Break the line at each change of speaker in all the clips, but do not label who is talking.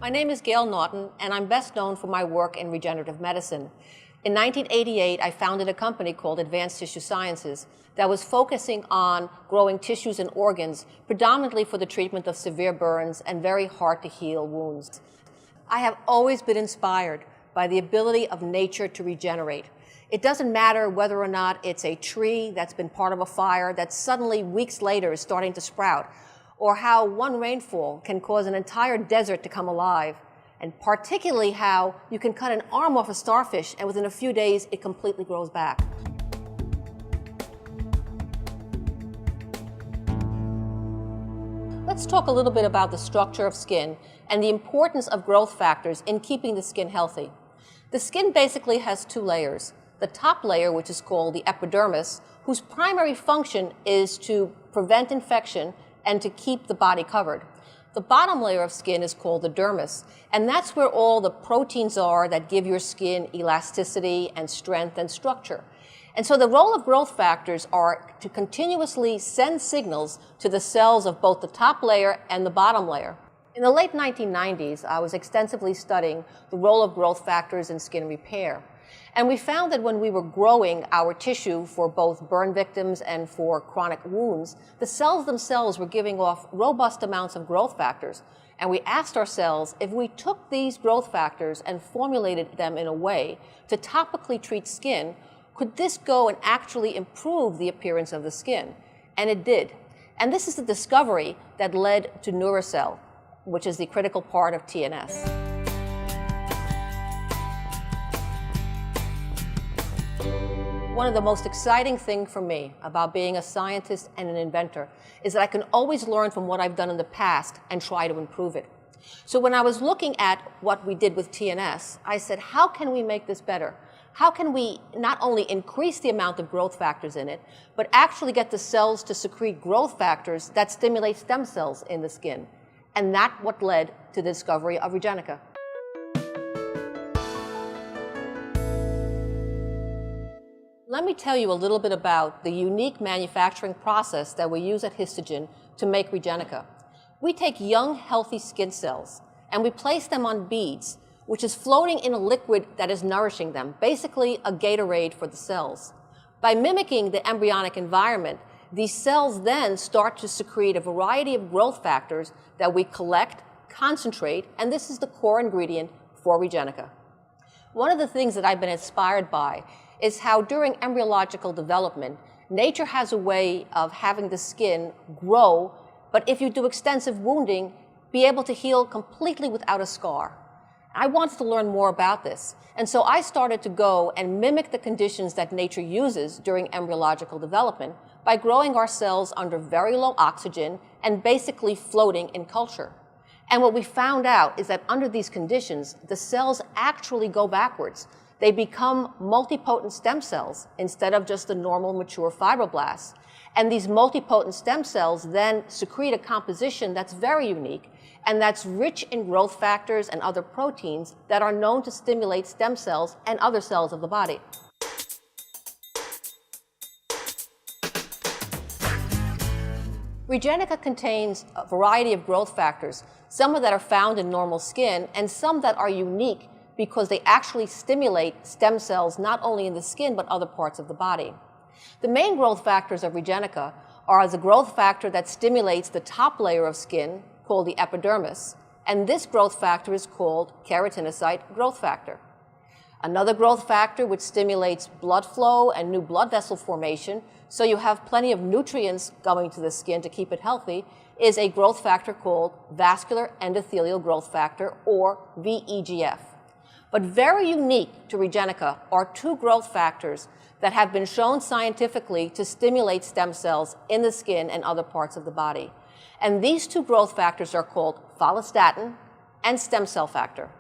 My name is Gail Naughton, and I'm best known for my work in regenerative medicine. In 1988, I founded a company called Advanced Tissue Sciences that was focusing on growing tissues and organs, predominantly for the treatment of severe burns and very hard-to-heal wounds. I have always been inspired by the ability of nature to regenerate. It doesn't matter whether or not it's a tree that's been part of a fire that suddenly weeks later is starting to sprout, or how one rainfall can cause an entire desert to come alive, and particularly how you can cut an arm off a starfish and within a few days it completely grows back. Let's talk a little bit about the structure of skin and the importance of growth factors in keeping the skin healthy. The skin basically has two layers. The top layer, which is called the epidermis, whose primary function is to prevent infection and to keep the body covered. The bottom layer of skin is called the dermis, and that's where all the proteins are that give your skin elasticity and strength and structure. And so the role of growth factors are to continuously send signals to the cells of both the top layer and the bottom layer. In the late 1990s, I was extensively studying the role of growth factors in skin repair. And we found that when we were growing our tissue for both burn victims and for chronic wounds, the cells themselves were giving off robust amounts of growth factors. And we asked ourselves, if we took these growth factors and formulated them in a way to topically treat skin, could this go and actually improve the appearance of the skin? And it did. And this is the discovery that led to Neurocell, which is the critical part of TNS. One of the most exciting things for me about being a scientist and an inventor is that I can always learn from what I've done in the past and try to improve it. So when I was looking at what we did with TNS, I said, how can we make this better? How can we not only increase the amount of growth factors in it, but actually get the cells to secrete growth factors that stimulate stem cells in the skin? And that's what led to the discovery of ReGenica. Let me tell you a little bit about the unique manufacturing process that we use at Histogen to make ReGenica. We take young, healthy skin cells and we place them on beads, which is floating in a liquid that is nourishing them, basically a Gatorade for the cells. By mimicking the embryonic environment, these cells then start to secrete a variety of growth factors that we collect, concentrate, and this is the core ingredient for ReGenica. One of the things that I've been inspired by is how during embryological development, nature has a way of having the skin grow, but if you do extensive wounding, be able to heal completely without a scar. I wanted to learn more about this, and so I started to go and mimic the conditions that nature uses during embryological development by growing our cells under very low oxygen and basically floating in culture. And what we found out is that under these conditions, the cells actually go backwards. They become multipotent stem cells instead of just the normal mature fibroblasts. And these multipotent stem cells then secrete a composition that's very unique and that's rich in growth factors and other proteins that are known to stimulate stem cells and other cells of the body. ReGenica contains a variety of growth factors, some of that are found in normal skin and some that are unique because they actually stimulate stem cells not only in the skin but other parts of the body. The main growth factors of ReGenica are the growth factor that stimulates the top layer of skin, called the epidermis, and this growth factor is called keratinocyte growth factor. Another growth factor which stimulates blood flow and new blood vessel formation, so you have plenty of nutrients going to the skin to keep it healthy, is a growth factor called vascular endothelial growth factor, or VEGF. But very unique to ReGenica are two growth factors that have been shown scientifically to stimulate stem cells in the skin and other parts of the body. And these two growth factors are called follistatin and stem cell factor.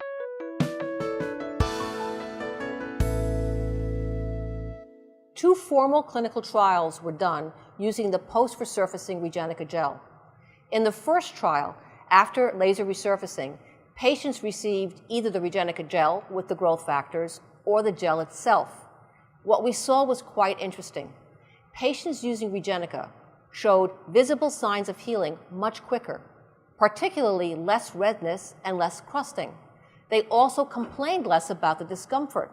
Two formal clinical trials were done using the post-resurfacing ReGenica gel. In the first trial, after laser resurfacing, patients received either the ReGenica gel with the growth factors or the gel itself. What we saw was quite interesting. Patients using ReGenica showed visible signs of healing much quicker, particularly less redness and less crusting. They also complained less about the discomfort.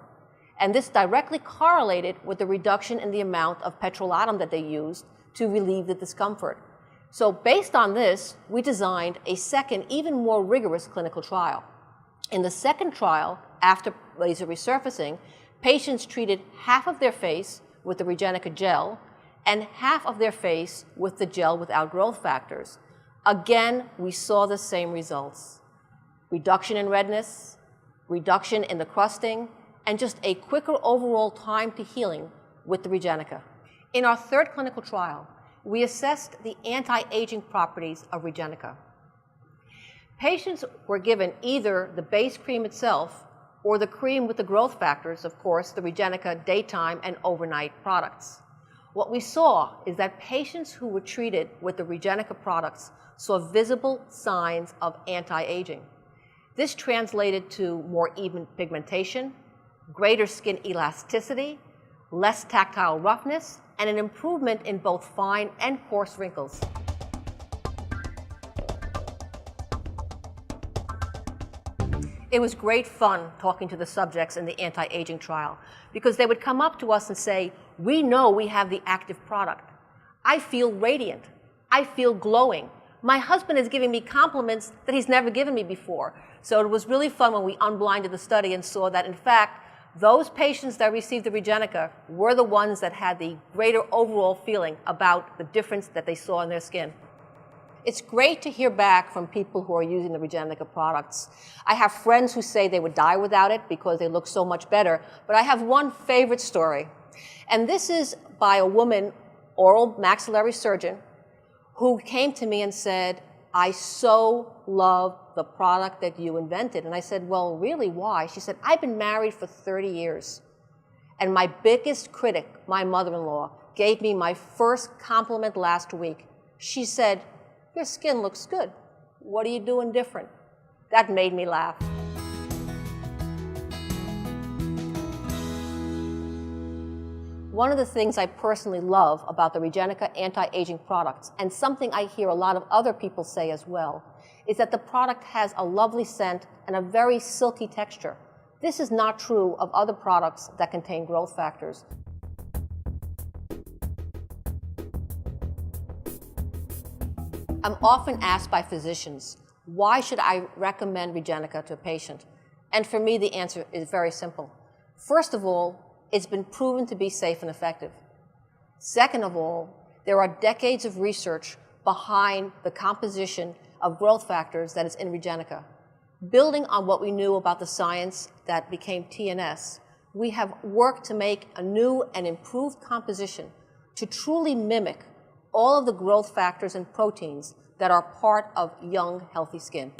And this directly correlated with the reduction in the amount of petrolatum that they used to relieve the discomfort. So based on this, we designed a second, even more rigorous clinical trial. In the second trial, after laser resurfacing, patients treated half of their face with the ReGenica gel and half of their face with the gel without growth factors. Again, we saw the same results. Reduction in redness, reduction in the crusting, and just a quicker overall time to healing with the ReGenica. In our third clinical trial, we assessed the anti-aging properties of ReGenica. Patients were given either the base cream itself or the cream with the growth factors, of course, the ReGenica daytime and overnight products. What we saw is that patients who were treated with the ReGenica products saw visible signs of anti-aging. This translated to more even pigmentation, greater skin elasticity, less tactile roughness, and an improvement in both fine and coarse wrinkles. It was great fun talking to the subjects in the anti-aging trial because they would come up to us and say, "We know we have the active product. I feel radiant. I feel glowing. My husband is giving me compliments that he's never given me before." So it was really fun when we unblinded the study and saw that, in fact, those patients that received the ReGenica were the ones that had the greater overall feeling about the difference that they saw in their skin. It's great to hear back from people who are using the ReGenica products. I have friends who say they would die without it because they look so much better, but I have one favorite story. And this is by a woman, oral maxillary surgeon, who came to me and said, "I so love the product that you invented." And I said, "Well, really, why?" She said, "I've been married for 30 years. And my biggest critic, my mother-in-law, gave me my first compliment last week. She said, 'Your skin looks good. What are you doing different?'" That made me laugh. One of the things I personally love about the ReGenica anti-aging products, and something I hear a lot of other people say as well, is that the product has a lovely scent and a very silky texture. This is not true of other products that contain growth factors. I'm often asked by physicians, why should I recommend ReGenica to a patient? And for me, the answer is very simple. First of all, it's been proven to be safe and effective. Second of all, there are decades of research behind the composition of growth factors that is in ReGenica. Building on what we knew about the science that became TNS, we have worked to make a new and improved composition to truly mimic all of the growth factors and proteins that are part of young, healthy skin.